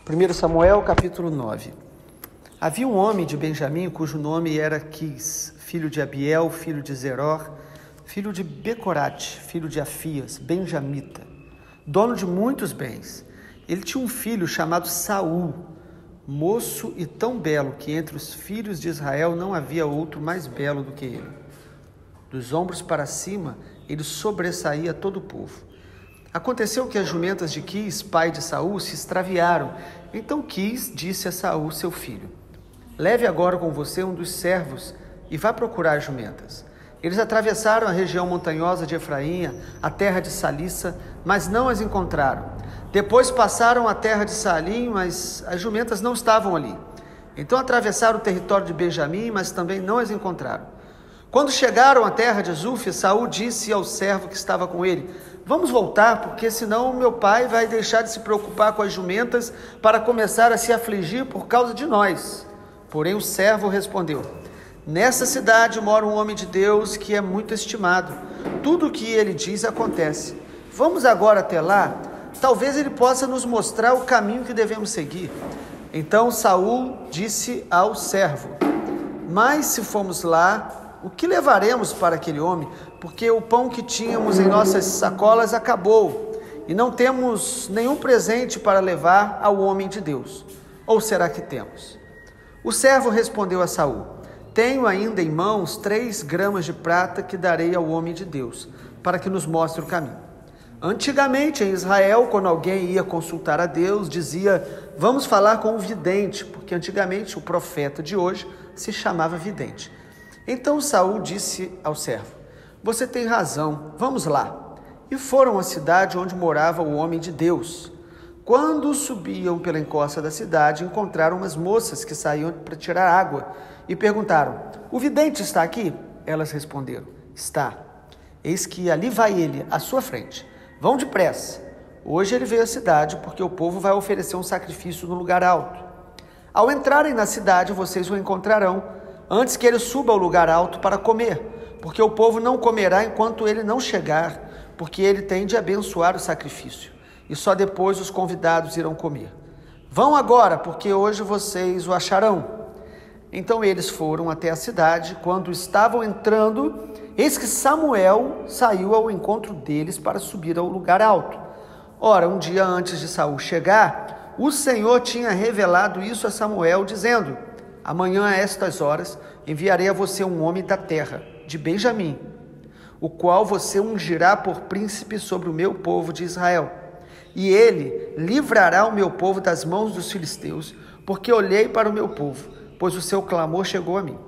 1 Samuel, capítulo 9. Havia um homem de Benjamim, cujo nome era Quis, filho de Abiel, filho de Zeror, filho de Becorate, filho de Afias, benjamita, dono de muitos bens. Ele tinha um filho chamado Saul, moço e tão belo que entre os filhos de Israel não havia outro mais belo do que ele. Dos ombros para cima, ele sobressaía todo o povo. Aconteceu que as jumentas de Quis, pai de Saul, se extraviaram. Então Quis disse a Saul, seu filho: leve agora com você um dos servos e vá procurar as jumentas. Eles atravessaram a região montanhosa de Efraim, a terra de Salissa, mas não as encontraram. Depois passaram a terra de Salim, mas as jumentas não estavam ali. Então atravessaram o território de Benjamim, mas também não as encontraram. Quando chegaram à terra de Zuf, Saul disse ao servo que estava com ele: vamos voltar, porque senão meu pai vai deixar de se preocupar com as jumentas para começar a se afligir por causa de nós. Porém o servo respondeu: nessa cidade mora um homem de Deus que é muito estimado. Tudo o que ele diz acontece. Vamos agora até lá. Talvez ele possa nos mostrar o caminho que devemos seguir. Então Saul disse ao servo: mas se formos lá, o que levaremos para aquele homem? Porque o pão que tínhamos em nossas sacolas acabou, e não temos nenhum presente para levar ao homem de Deus. Ou será que temos? O servo respondeu a Saul: tenho ainda em mãos 3 gramas de prata que darei ao homem de Deus, para que nos mostre o caminho. Antigamente em Israel, quando alguém ia consultar a Deus, dizia: vamos falar com o vidente, porque antigamente o profeta de hoje se chamava vidente. Então Saul disse ao servo: você tem razão, vamos lá. E foram à cidade onde morava o homem de Deus. Quando subiam pela encosta da cidade, encontraram umas moças que saíam para tirar água e perguntaram: o vidente está aqui? Elas responderam: está. Eis que ali vai ele, à sua frente. Vão depressa. Hoje ele veio à cidade, porque o povo vai oferecer um sacrifício no lugar alto. Ao entrarem na cidade, vocês o encontrarão, antes que ele suba ao lugar alto para comer, porque o povo não comerá enquanto ele não chegar, porque ele tem de abençoar o sacrifício, e só depois os convidados irão comer. Vão agora, porque hoje vocês o acharão. Então eles foram até a cidade. Quando estavam entrando, eis que Samuel saiu ao encontro deles para subir ao lugar alto. Ora, um dia antes de Saul chegar, o Senhor tinha revelado isso a Samuel, dizendo: amanhã a estas horas enviarei a você um homem da terra de Benjamim, o qual você ungirá por príncipe sobre o meu povo de Israel. E ele livrará o meu povo das mãos dos filisteus, porque olhei para o meu povo, pois o seu clamor chegou a mim.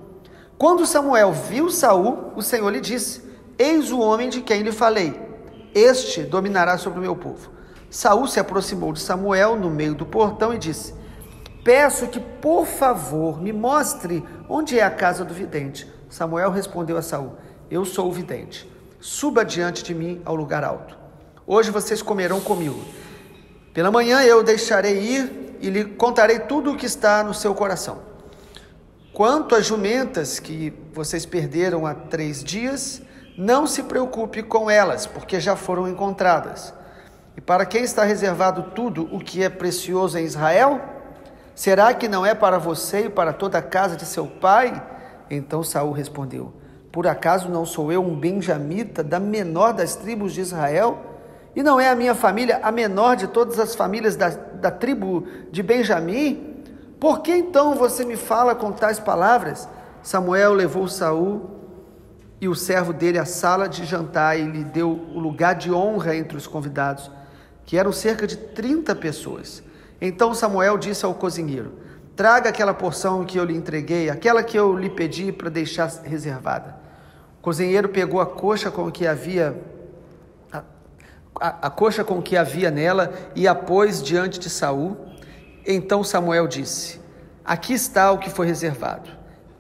Quando Samuel viu Saul, o Senhor lhe disse: eis o homem de quem lhe falei, este dominará sobre o meu povo. Saul se aproximou de Samuel no meio do portão e disse: peço que, por favor, me mostre onde é a casa do vidente. Samuel respondeu a Saul: eu sou o vidente. Suba diante de mim ao lugar alto. Hoje vocês comerão comigo. Pela manhã eu o deixarei ir e lhe contarei tudo o que está no seu coração. Quanto às jumentas que vocês perderam há 3 dias, não se preocupe com elas, porque já foram encontradas. E para quem está reservado tudo o que é precioso em Israel? Será que não é para você e para toda a casa de seu pai? Então Saul respondeu: por acaso não sou eu um benjamita da menor das tribos de Israel? E não é a minha família a menor de todas as famílias da tribo de Benjamim? Por que então você me fala com tais palavras? Samuel levou Saul e o servo dele à sala de jantar e lhe deu o lugar de honra entre os convidados, que eram cerca de 30 pessoas. Então Samuel disse ao cozinheiro: traga aquela porção que eu lhe entreguei, aquela que eu lhe pedi para deixar reservada. O cozinheiro pegou a coxa com que havia nela e a pôs diante de Saul. Então Samuel disse: aqui está o que foi reservado.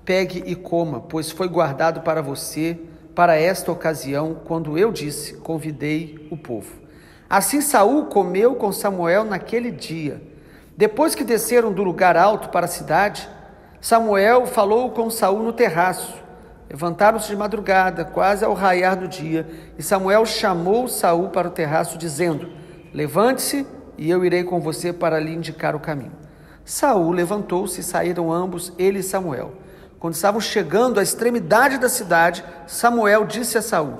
Pegue e coma, pois foi guardado para você, para esta ocasião, quando eu disse: convidei o povo. Assim Saul comeu com Samuel naquele dia. Depois que desceram do lugar alto para a cidade, Samuel falou com Saul no terraço. Levantaram-se de madrugada, quase ao raiar do dia, e Samuel chamou Saul para o terraço, dizendo: levante-se, e eu irei com você para lhe indicar o caminho. Saul levantou-se e saíram ambos, ele e Samuel. Quando estavam chegando à extremidade da cidade, Samuel disse a Saul: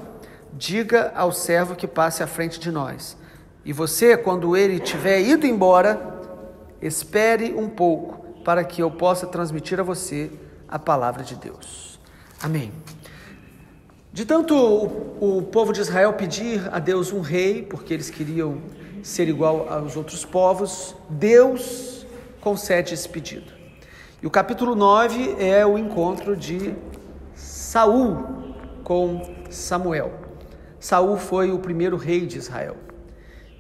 diga ao servo que passe à frente de nós. E você, quando ele tiver ido embora, espere um pouco, para que eu possa transmitir a você a palavra de Deus. Amém. De tanto o povo de Israel pedir a Deus um rei, porque eles queriam ser igual aos outros povos, Deus concede esse pedido. E o capítulo 9 é o encontro de Saul com Samuel. Saul foi o primeiro rei de Israel.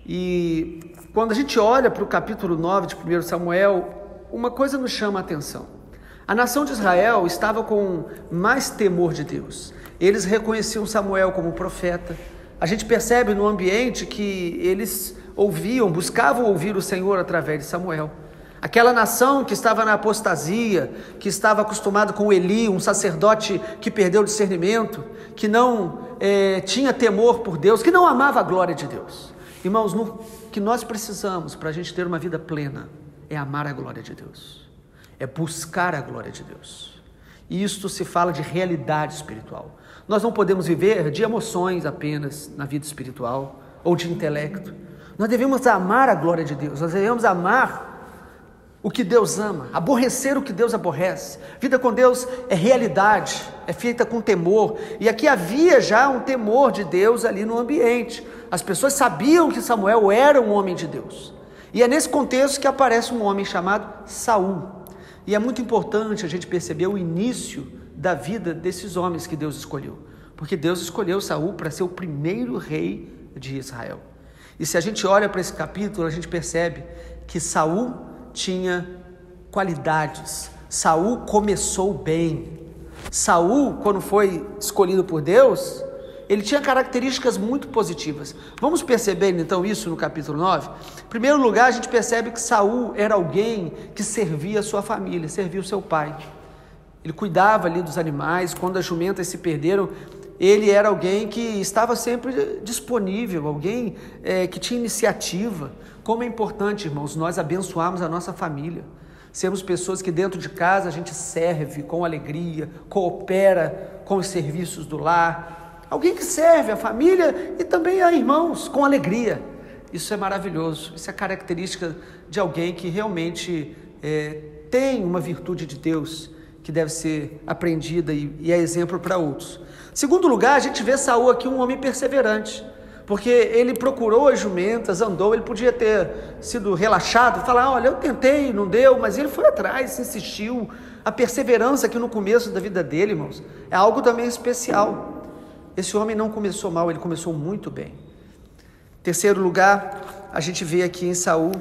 E quando a gente olha para o capítulo 9 de 1 Samuel, uma coisa nos chama a atenção. A nação de Israel estava com mais temor de Deus. Eles reconheciam Samuel como profeta. A gente percebe no ambiente que eles buscavam ouvir o Senhor através de Samuel. Aquela nação que estava na apostasia, que estava acostumada com Eli, um sacerdote que perdeu o discernimento, que não tinha temor por Deus, que não amava a glória de Deus. Irmãos, o que nós precisamos para a gente ter uma vida plena é amar a glória de Deus, é buscar a glória de Deus. E isto se fala de realidade espiritual. Nós não podemos viver de emoções apenas na vida espiritual ou de intelecto. Nós devemos amar a glória de Deus, nós devemos amar o que Deus ama, aborrecer o que Deus aborrece. Vida com Deus é realidade, é feita com temor. E aqui havia já um temor de Deus ali no ambiente. As pessoas sabiam que Samuel era um homem de Deus. E é nesse contexto que aparece um homem chamado Saul. E é muito importante a gente perceber o início da vida desses homens que Deus escolheu. Porque Deus escolheu Saul para ser o primeiro rei de Israel. E se a gente olha para esse capítulo, a gente percebe que Saul tinha qualidades. Saul começou bem. Saul, quando foi escolhido por Deus, ele tinha características muito positivas. Vamos perceber então isso no capítulo 9? Em primeiro lugar, a gente percebe que Saul era alguém que servia a sua família, servia o seu pai. Ele cuidava ali dos animais. Quando as jumentas se perderam, ele era alguém que estava sempre disponível, alguém que tinha iniciativa. Como é importante, irmãos, nós abençoarmos a nossa família. Sermos pessoas que dentro de casa a gente serve com alegria, coopera com os serviços do lar. Alguém que serve a família e também a irmãos com alegria. Isso é maravilhoso. Isso é característica de alguém que realmente tem uma virtude de Deus que deve ser aprendida e é exemplo para outros. Segundo lugar, a gente vê Saul aqui um homem perseverante, porque ele procurou as jumentas, andou. Ele podia ter sido relaxado, falar: olha, eu tentei, não deu, mas ele foi atrás, insistiu. A perseverança aqui no começo da vida dele, irmãos, é algo também especial. Esse homem não começou mal, ele começou muito bem. Terceiro lugar, a gente vê aqui em Saul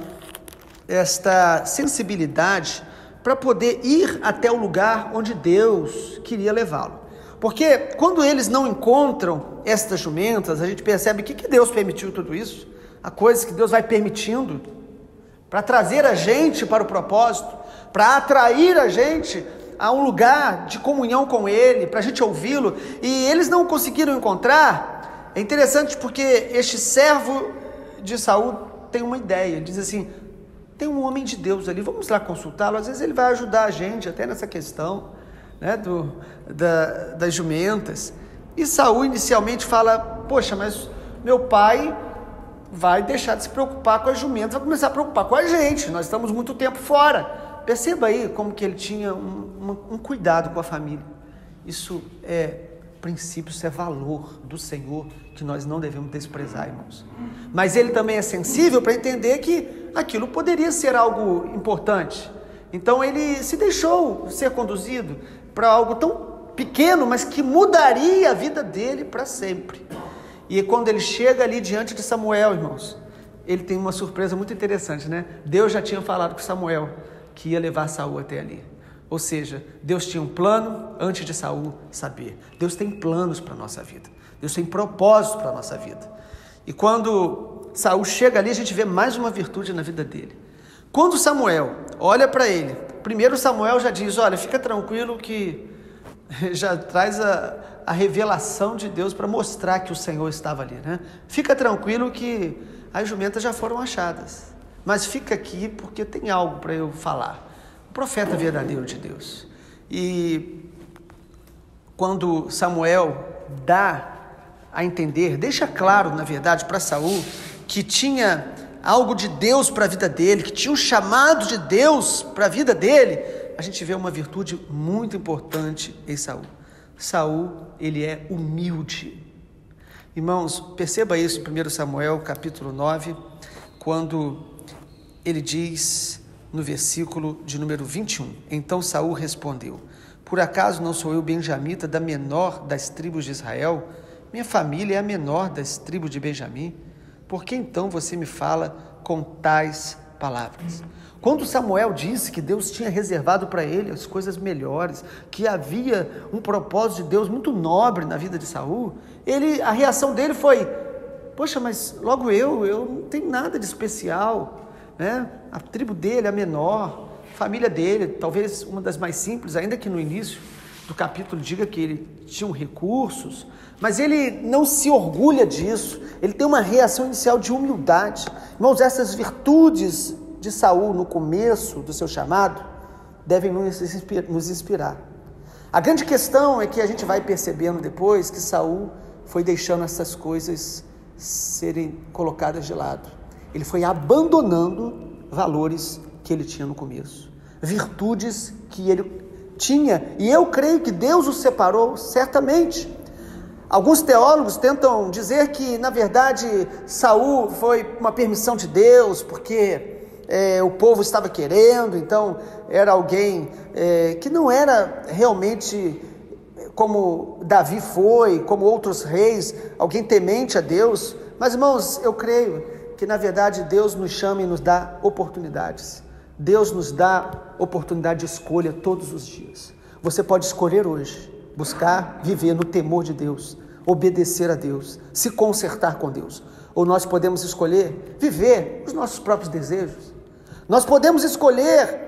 esta sensibilidade para poder ir até o lugar onde Deus queria levá-lo. Porque quando eles não encontram estas jumentas, a gente percebe que Deus permitiu tudo isso. Há coisas que Deus vai permitindo para trazer a gente para o propósito, para atrair a gente a um lugar de comunhão com Ele, para a gente ouvi-lo. E eles não conseguiram encontrar. É interessante porque este servo de Saul tem uma ideia. Ele diz assim: tem um homem de Deus ali, vamos lá consultá-lo. Às vezes ele vai ajudar a gente até nessa questão, né, das jumentas. E Saul inicialmente fala: poxa, mas meu pai vai deixar de se preocupar com as jumentas, vai começar a preocupar com a gente, nós estamos muito tempo fora. Perceba aí como que ele tinha um cuidado com a família. Isso é princípio, isso é valor do Senhor que nós não devemos desprezar, irmãos. Mas ele também é sensível para entender que aquilo poderia ser algo importante. Então ele se deixou ser conduzido para algo tão pequeno, mas que mudaria a vida dele para sempre. E quando ele chega ali diante de Samuel, irmãos, ele tem uma surpresa muito interessante, né? Deus já tinha falado com Samuel que ia levar Saul até ali. Ou seja, Deus tinha um plano antes de Saul saber. Deus tem planos para a nossa vida. Deus tem propósitos para a nossa vida. E quando Saul chega ali, a gente vê mais uma virtude na vida dele. Quando Samuel olha para ele, primeiro Samuel já diz: olha, fica tranquilo, que já traz a revelação de Deus para mostrar que o Senhor estava ali, né? Fica tranquilo que as jumentas já foram achadas. mas fica aqui porque tem algo para eu falar. O profeta verdadeiro de Deus. E quando Samuel dá a entender, deixa claro, na verdade, para Saul, que tinha algo de Deus para a vida dele, que tinha um chamado de Deus para a vida dele, a gente vê uma virtude muito importante em Saul. Saul, ele é humilde. Irmãos, perceba isso em 1 Samuel, capítulo 9, quando ele diz no versículo de número 21, então Saul respondeu, por acaso não sou eu benjamita da menor das tribos de Israel? Minha família é a menor das tribos de Benjamim. Por que então você me fala com tais palavras? Quando Samuel disse que Deus tinha reservado para ele as coisas melhores, que havia um propósito de Deus muito nobre na vida de Saul, a reação dele foi, poxa, mas logo eu não tenho nada de especial, né? A tribo dele é a menor, a família dele, talvez uma das mais simples, ainda que no início do capítulo diga que ele tinha recursos, mas ele não se orgulha disso, ele tem uma reação inicial de humildade. Irmãos, essas virtudes de Saul no começo do seu chamado devem nos inspirar. A grande questão é que a gente vai percebendo depois que Saul foi deixando essas coisas serem colocadas de lado. Ele foi abandonando valores que ele tinha no começo, virtudes que ele tinha, e eu creio que Deus o separou certamente. Alguns teólogos tentam dizer que, na verdade, Saul foi uma permissão de Deus, porque o povo estava querendo, então era alguém que não era realmente como Davi foi, como outros reis, alguém temente a Deus. Mas, irmãos, eu creio que, na verdade, Deus nos chama e nos dá oportunidades. Deus nos dá oportunidade de escolha todos os dias. Você pode escolher hoje, buscar viver no temor de Deus, obedecer a Deus, se consertar com Deus. Ou nós podemos escolher viver os nossos próprios desejos. Nós podemos escolher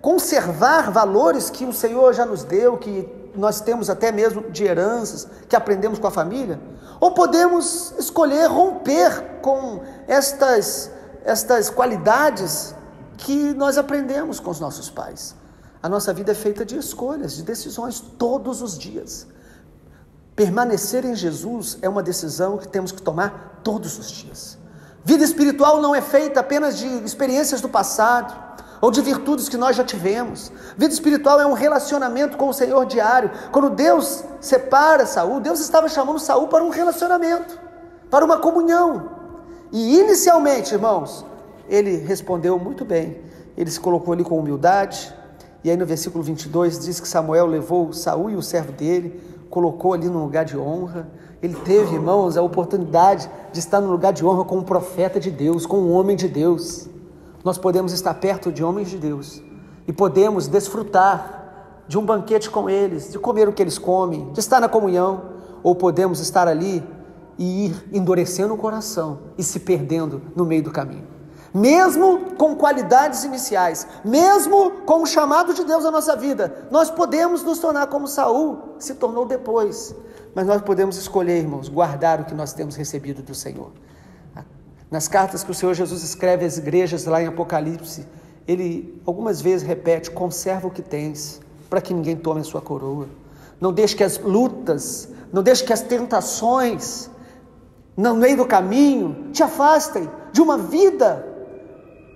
conservar valores que o Senhor já nos deu, que nós temos até mesmo de heranças, que aprendemos com a família. Ou podemos escolher romper com estas qualidades que nós aprendemos com os nossos pais. A nossa vida é feita de escolhas, de decisões todos os dias. Permanecer em Jesus é uma decisão que temos que tomar todos os dias. Vida espiritual não é feita apenas de experiências do passado ou de virtudes que nós já tivemos. Vida espiritual é um relacionamento com o Senhor diário. Quando Deus separa Saul, Deus estava chamando Saul para um relacionamento, para uma comunhão. E inicialmente, irmãos, ele respondeu muito bem. Ele se colocou ali com humildade. E aí no versículo 22 diz que Samuel levou Saul e o servo dele, colocou ali num lugar de honra. Ele teve, irmãos, a oportunidade de estar num lugar de honra com um profeta de Deus, com um homem de Deus. Nós podemos estar perto de homens de Deus e podemos desfrutar de um banquete com eles, de comer o que eles comem, de estar na comunhão, ou podemos estar ali e ir endurecendo o coração e se perdendo no meio do caminho. Mesmo com qualidades iniciais, mesmo com o chamado de Deus na nossa vida, nós podemos nos tornar como Saul se tornou depois. Mas nós podemos escolher, irmãos, guardar o que nós temos recebido do Senhor. Nas cartas que o Senhor Jesus escreve às igrejas lá em Apocalipse, ele algumas vezes repete, conserva o que tens, para que ninguém tome a sua coroa. Não deixe que as lutas, não deixe que as tentações, no meio do caminho, te afastem de uma vida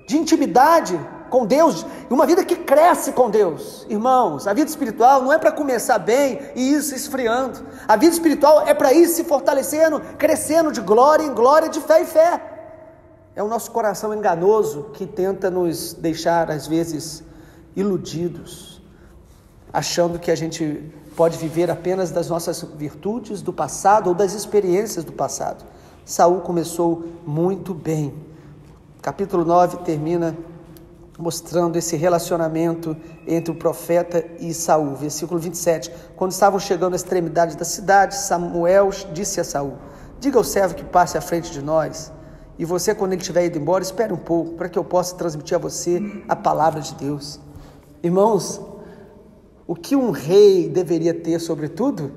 de intimidade com Deus, uma vida que cresce com Deus. Irmãos, a vida espiritual não é para começar bem e ir se esfriando. A vida espiritual é para ir se fortalecendo, crescendo de glória em glória, de fé em fé. É o nosso coração enganoso que tenta nos deixar, às vezes, iludidos, achando que a gente pode viver apenas das nossas virtudes do passado ou das experiências do passado. Saul começou muito bem. Capítulo 9 termina mostrando esse relacionamento entre o profeta e Saul. Versículo 27. Quando estavam chegando à extremidade da cidade, Samuel disse a Saul: diga ao servo que passe à frente de nós, e você, quando ele tiver ido embora, espere um pouco, para que eu possa transmitir a você a palavra de Deus. Irmãos, o que um rei deveria ter, sobretudo,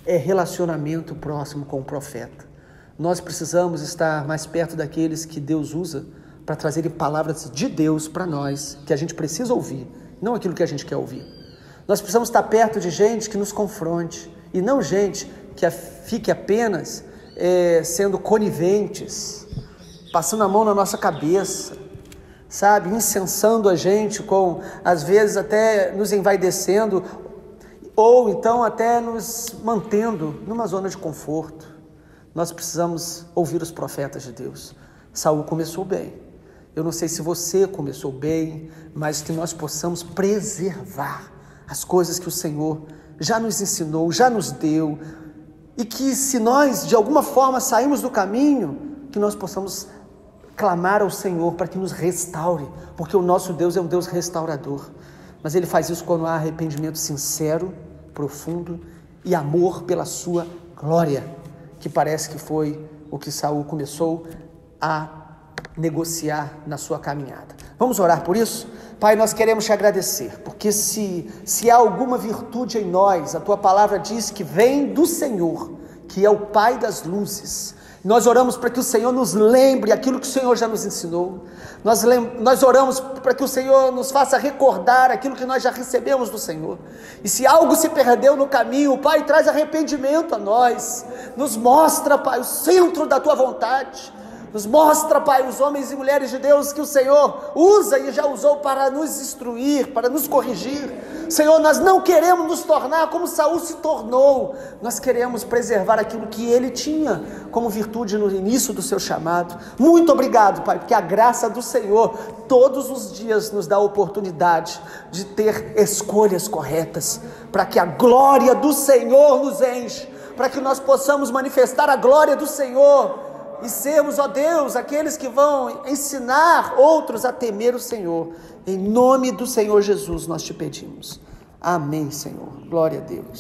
é relacionamento próximo com o profeta. Nós precisamos estar mais perto daqueles que Deus usa para trazerem palavras de Deus para nós, que a gente precisa ouvir, não aquilo que a gente quer ouvir. Nós precisamos estar perto de gente que nos confronte, e não gente que fique apenas sendo coniventes, passando a mão na nossa cabeça, sabe, incensando a gente, às vezes até nos envaidecendo, ou então até nos mantendo numa zona de conforto. Nós precisamos ouvir os profetas de Deus. Saul começou bem. Eu não sei se você começou bem, mas que nós possamos preservar as coisas que o Senhor já nos ensinou, já nos deu, e que se nós de alguma forma saímos do caminho, que nós possamos clamar ao Senhor para que nos restaure, porque o nosso Deus é um Deus restaurador, mas Ele faz isso quando há arrependimento sincero, profundo e amor pela sua glória, que parece que foi o que Saul começou a negociar na sua caminhada. Vamos orar por isso? Pai, nós queremos te agradecer, porque se há alguma virtude em nós, a tua palavra diz que vem do Senhor, que é o Pai das luzes. Nós oramos para que o Senhor nos lembre aquilo que o Senhor já nos ensinou. Nós oramos para que o Senhor nos faça recordar aquilo que nós já recebemos do Senhor. E se algo se perdeu no caminho, Pai, traz arrependimento a nós. Nos mostra, Pai, o centro da tua vontade. Nos mostra, Pai, os homens e mulheres de Deus que o Senhor usa e já usou para nos instruir, para nos corrigir. Senhor, nós não queremos nos tornar como Saul se tornou. Nós queremos preservar aquilo que ele tinha como virtude no início do seu chamado. Muito obrigado, Pai, porque a graça do Senhor todos os dias nos dá a oportunidade de ter escolhas corretas, para que a glória do Senhor nos enche, para que nós possamos manifestar a glória do Senhor e sermos, ó Deus, aqueles que vão ensinar outros a temer o Senhor. Em nome do Senhor Jesus nós te pedimos. Amém, Senhor. Glória a Deus.